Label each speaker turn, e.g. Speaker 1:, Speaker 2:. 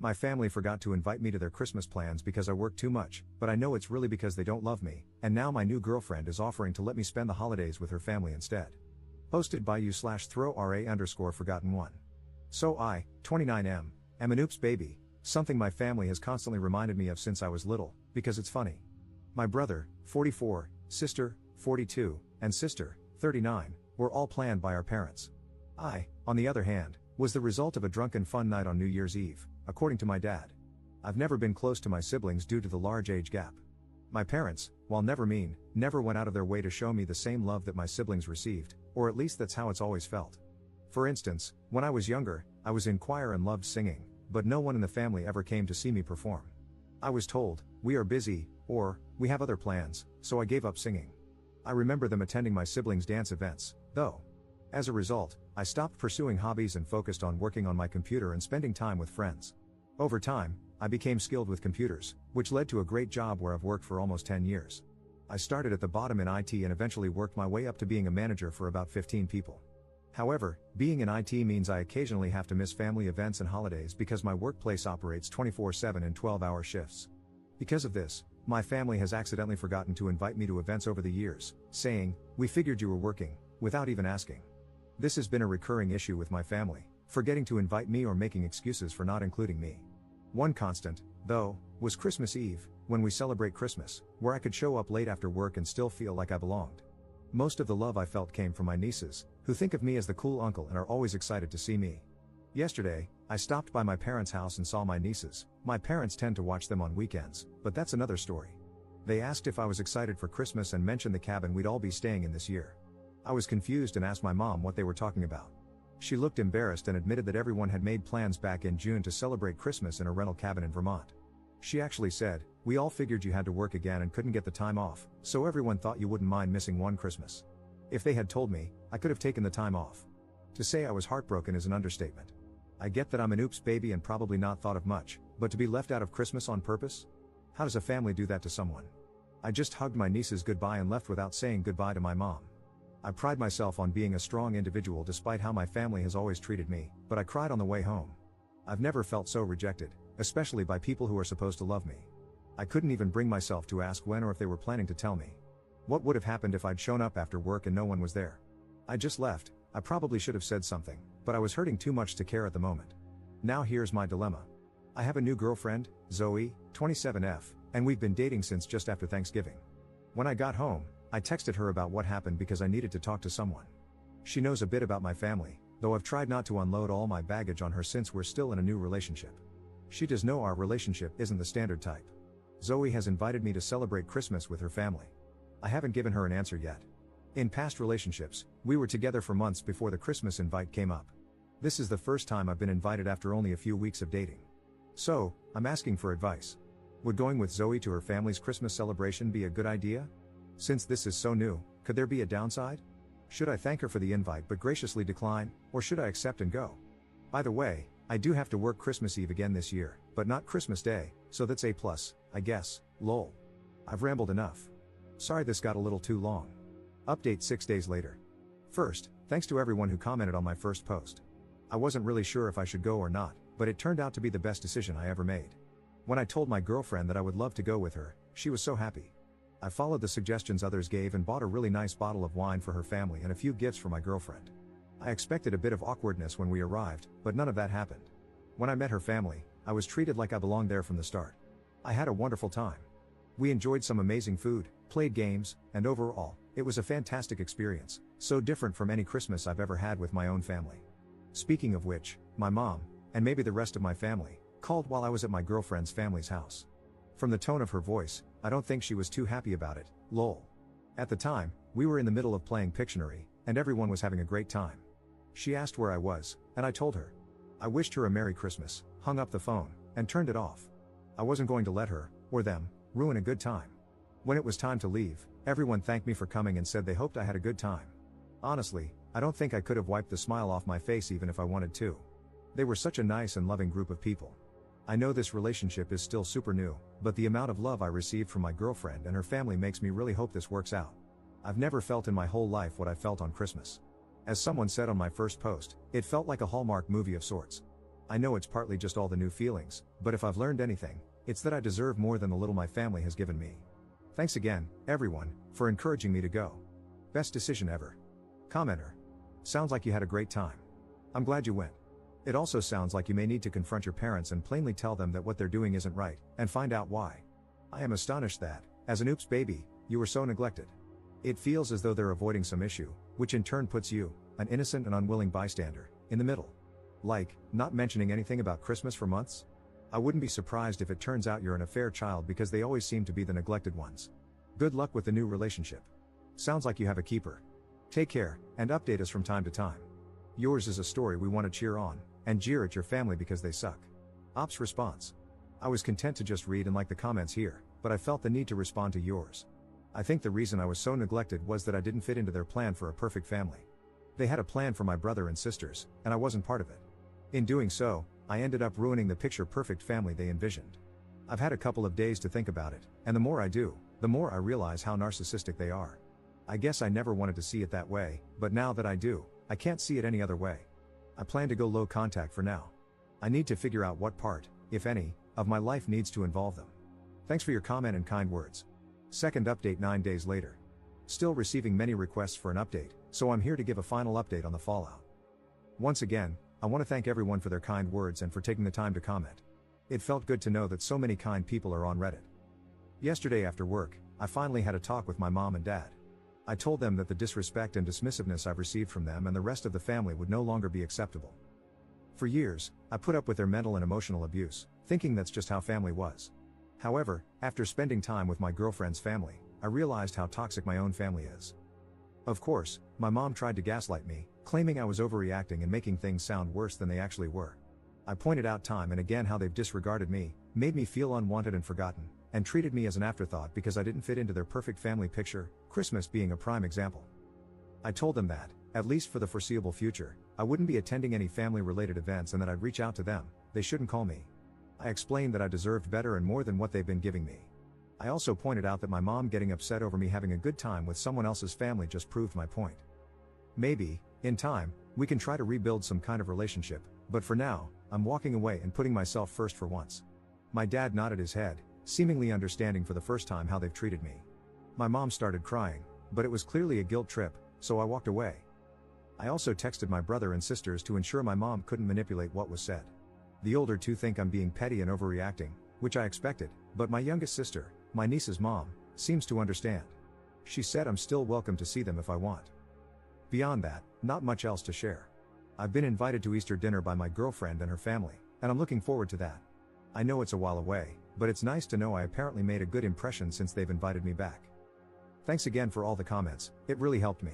Speaker 1: My family forgot to invite me to their Christmas plans because I work too much, but I know it's really because they don't love me, and now my new girlfriend is offering to let me spend the holidays with her family instead. Posted by you/throw_ra_forgotten1. So I, 29M, am an oops baby, something my family has constantly reminded me of since I was little, because it's funny. My brother, 44, sister, 42, and sister, 39, were all planned by our parents. I, on the other hand, was the result of a drunken fun night on New Year's Eve, according to my dad. I've never been close to my siblings due to the large age gap. My parents, while never mean, never went out of their way to show me the same love that my siblings received, or at least that's how it's always felt. For instance, when I was younger, I was in choir and loved singing, but no one in the family ever came to see me perform. I was told, "We are busy," or, "We have other plans," so I gave up singing. I remember them attending my siblings' dance events, though. As a result, I stopped pursuing hobbies and focused on working on my computer and spending time with friends. Over time, I became skilled with computers, which led to a great job where I've worked for almost 10 years. I started at the bottom in IT and eventually worked my way up to being a manager for about 15 people. However, being in IT means I occasionally have to miss family events and holidays because my workplace operates 24/7 in 12-hour shifts. Because of this, my family has accidentally forgotten to invite me to events over the years, saying, "We figured you were working," without even asking. This has been a recurring issue with my family, forgetting to invite me or making excuses for not including me. One constant, though, was Christmas Eve, when we celebrate Christmas, where I could show up late after work and still feel like I belonged. Most of the love I felt came from my nieces, who think of me as the cool uncle and are always excited to see me. Yesterday, I stopped by my parents' house and saw my nieces. My parents tend to watch them on weekends, but that's another story. They asked if I was excited for Christmas and mentioned the cabin we'd all be staying in this year. I was confused and asked my mom what they were talking about. She looked embarrassed and admitted that everyone had made plans back in June to celebrate Christmas in a rental cabin in Vermont. She actually said, "We all figured you had to work again and couldn't get the time off, so everyone thought you wouldn't mind missing one Christmas." If they had told me, I could have taken the time off. To say I was heartbroken is an understatement. I get that I'm an oops baby and probably not thought of much, but to be left out of Christmas on purpose? How does a family do that to someone? I just hugged my nieces goodbye and left without saying goodbye to my mom. I pride myself on being a strong individual despite how my family has always treated me, but I cried on the way home. I've never felt so rejected, especially by people who are supposed to love me. I couldn't even bring myself to ask when or if they were planning to tell me. What would have happened if I'd shown up after work and no one was there? I just left. I probably should have said something, but I was hurting too much to care at the moment. Now here's my dilemma. I have a new girlfriend, Zoe, 27F, and we've been dating since just after Thanksgiving. When I got home, I texted her about what happened because I needed to talk to someone. She knows a bit about my family, though I've tried not to unload all my baggage on her since we're still in a new relationship. She does know our relationship isn't the standard type. Zoe has invited me to celebrate Christmas with her family. I haven't given her an answer yet. In past relationships, we were together for months before the Christmas invite came up. This is the first time I've been invited after only a few weeks of dating. So, I'm asking for advice. Would going with Zoe to her family's Christmas celebration be a good idea? Since this is so new, could there be a downside? Should I thank her for the invite but graciously decline, or should I accept and go? By the way, I do have to work Christmas Eve again this year, but not Christmas Day, so that's A+, I guess, lol. I've rambled enough. Sorry this got a little too long. Update 6 days later. First, thanks to everyone who commented on my first post. I wasn't really sure if I should go or not, but it turned out to be the best decision I ever made. When I told my girlfriend that I would love to go with her, she was so happy. I followed the suggestions others gave and bought a really nice bottle of wine for her family and a few gifts for my girlfriend. I expected a bit of awkwardness when we arrived, but none of that happened. When I met her family, I was treated like I belonged there from the start. I had a wonderful time. We enjoyed some amazing food, played games, and overall, it was a fantastic experience, so different from any Christmas I've ever had with my own family. Speaking of which, my mom, and maybe the rest of my family, called while I was at my girlfriend's family's house. From the tone of her voice, I don't think she was too happy about it, lol. At the time, we were in the middle of playing Pictionary, and everyone was having a great time. She asked where I was, and I told her. I wished her a Merry Christmas, hung up the phone, and turned it off. I wasn't going to let her, or them, ruin a good time. When it was time to leave, everyone thanked me for coming and said they hoped I had a good time. Honestly, I don't think I could have wiped the smile off my face even if I wanted to. They were such a nice and loving group of people. I know this relationship is still super new, but the amount of love I received from my girlfriend and her family makes me really hope this works out. I've never felt in my whole life what I felt on Christmas. As someone said on my first post, it felt like a Hallmark movie of sorts. I know it's partly just all the new feelings, but if I've learned anything, it's that I deserve more than the little my family has given me. Thanks again, everyone, for encouraging me to go. Best decision ever. Commenter. Sounds like you had a great time. I'm glad you went. It also sounds like you may need to confront your parents and plainly tell them that what they're doing isn't right, and find out why. I am astonished that, as an oops baby, you were so neglected. It feels as though they're avoiding some issue, which in turn puts you, an innocent and unwilling bystander, in the middle. Like, not mentioning anything about Christmas for months? I wouldn't be surprised if it turns out you're an affair child because they always seem to be the neglected ones. Good luck with the new relationship. Sounds like you have a keeper. Take care, and update us from time to time. Yours is a story we want to cheer on, and jeer at your family because they suck. Ops response. I was content to just read and like the comments here, but I felt the need to respond to yours. I think the reason I was so neglected was that I didn't fit into their plan for a perfect family. They had a plan for my brother and sisters, and I wasn't part of it. In doing so, I ended up ruining the picture-perfect family they envisioned. I've had a couple of days to think about it, and the more I do, the more I realize how narcissistic they are. I guess I never wanted to see it that way, but now that I do, I can't see it any other way. I plan to go low contact for now. I need to figure out what part, if any, of my life needs to involve them. Thanks for your comment and kind words. Second update 9 days later. Still receiving many requests for an update, so I'm here to give a final update on the fallout. Once again, I want to thank everyone for their kind words and for taking the time to comment. It felt good to know that so many kind people are on Reddit. Yesterday after work, I finally had a talk with my mom and dad. I told them that the disrespect and dismissiveness I've received from them and the rest of the family would no longer be acceptable. For years, I put up with their mental and emotional abuse, thinking that's just how family was. However, after spending time with my girlfriend's family, I realized how toxic my own family is. Of course, my mom tried to gaslight me, claiming I was overreacting and making things sound worse than they actually were. I pointed out time and again how they've disregarded me, made me feel unwanted and forgotten, and treated me as an afterthought because I didn't fit into their perfect family picture, Christmas being a prime example. I told them that, at least for the foreseeable future, I wouldn't be attending any family-related events and that I'd reach out to them, they shouldn't call me. I explained that I deserved better and more than what they've been giving me. I also pointed out that my mom getting upset over me having a good time with someone else's family just proved my point. Maybe, in time, we can try to rebuild some kind of relationship, but for now, I'm walking away and putting myself first for once. My dad nodded his head, seemingly understanding for the first time how they've treated me. My mom started crying, but it was clearly a guilt trip, so I walked away. I also texted my brother and sisters to ensure my mom couldn't manipulate what was said. The older two think I'm being petty and overreacting, which I expected, but my youngest sister, my niece's mom, seems to understand. She said I'm still welcome to see them if I want. Beyond that, not much else to share. I've been invited to Easter dinner by my girlfriend and her family, and I'm looking forward to that. I know it's a while away, but it's nice to know I apparently made a good impression since they've invited me back. Thanks again for all the comments, it really helped me.